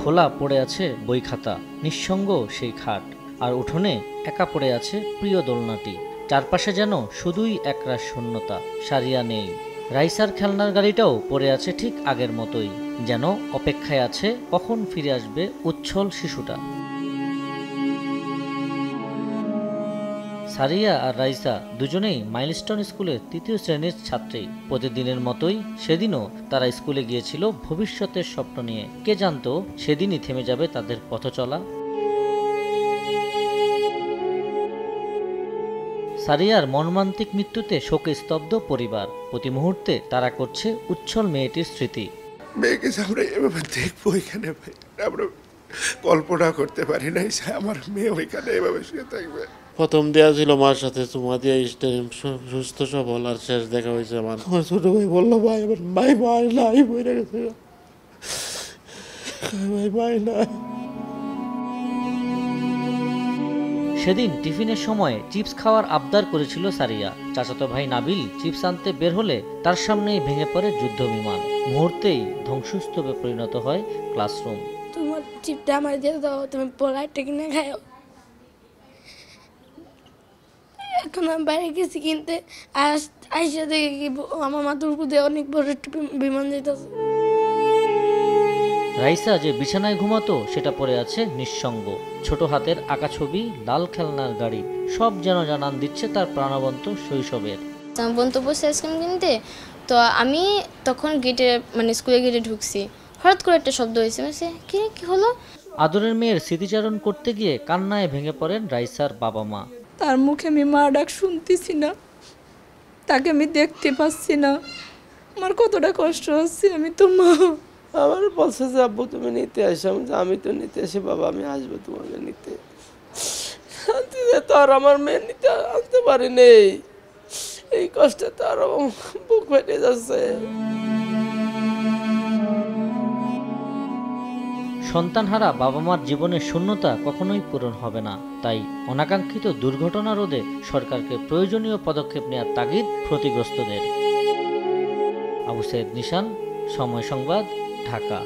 খোলা পড়ে আছে বই খাতা, নিঃসঙ্গ সেই খাট, আর উঠোনে একা পড়ে আছে প্রিয় দোলনাটি। চারপাশে যেন শুধুই একরাশ শূন্যতা, সারিয়া নেই। রাইসার খেলনার গাড়িটাও পড়ে আছে ঠিক আগের মতোই, যেন অপেক্ষায় আছে কখন ফিরে আসবে উচ্ছল শিশুটা। সারিয়া আর রাইসা দুজনেই মাইলস্টোন স্কুলের ৩য় শ্রেণীর ছাত্রী। প্রতিদিনের মতোই সেদিনও তারা স্কুলে গিয়েছিল ভবিষ্যতের স্বপ্ন নিয়ে। কে জানতো সেদিনই থেমে যাবে তাদের পথচলা। সারিয়ার মর্মান্তিক মৃত্যুতে শোকে স্তব্ধ পরিবার। প্রতি মুহূর্তে তারা করছে উচ্ছল মেয়েটির স্মৃতি। মেয়েকে আমরা এভাবে দেখবো এখানে, ভাই আমরা কল্পনা করতে পারি নাই আমার মেয়ে ওইখানে এভাবে শুয়ে থাকবে। প্রথম দেওয়া ছিল মার সাথে চুমা দিয়ে সুস্থ সবল, আর শেষ দেখা হয়েছে আমার ছোট ভাই বললো ভাই আমার ভাই মায় নাই বইরে গেছে, ভাই মায় নাই। সেদিন টিফিনের সময় চিপস খাওয়ার আবদার করেছিল সারিয়া। চাচাতো ভাই নাবিল চিপস আনতে বের হলে তার সামনেই ভেঙে পড়ে যুদ্ধ বিমান। মুহূর্তেই ধ্বংসস্তূপে পরিণত হয় ক্লাসরুম। তোমার চিপটা আমার দিয়ে দাও, তুমি পোলারটা কিনে খাও। এখন আমি বাইরে গেছি কিনতে, আইসা দেখে কি আমার মাথার উপর দিয়ে অনেক বড় একটা বিমান যেতেছে। রাইসা যে বিছানায় ঘুমাতো সেটা পড়ে আছে নিঃসঙ্গ। ছোট হাতের আঁকা ছবি, লাল খেলনার গাড়ি, সব যেন জানান দিচ্ছে তার প্রাণবন্ত শৈশবের। আমার বোন তো বসে আইসক্রিম কিনতে, তো আমি তখন গেটে মানে স্কুলে গেটে ঢুকছি, হঠাৎ করে একটা শব্দ হয়েছে। কি হলো? আদরের মেয়ের স্মৃতিচারণ করতে গিয়ে কান্নায় ভেঙে পড়েন রাইসার বাবা মা। তার মুখে আমি মা ডাক শুনতেছি না, তাকে আমি দেখতে পাচ্ছি না, আমার কতটা কষ্ট হচ্ছে। আমি তো মা। আমার বলছে যে আব্বু তুমি নিতে আসো, আমি তো নিতে আসি বাবা, আমি আসবো তোমাকে নিতে। শান্তিতে তো আর আমার মেয়ে নিতে আনতে পারি নেই, এই কষ্টে তো আরো বুক ফেটে যাচ্ছে। সন্তানহারা বাবা মার জীবনের শূন্যতা কখনোই পূরণ হবে না। তাই অনাকাঙ্ক্ষিত দুর্ঘটনা রোধে সরকারকে প্রয়োজনীয় পদক্ষেপ নেওয়ার তাগিদ ক্ষতিগ্রস্তদের। আবু সৈয়দ নিশান, সময় সংবাদ, ঢাকা।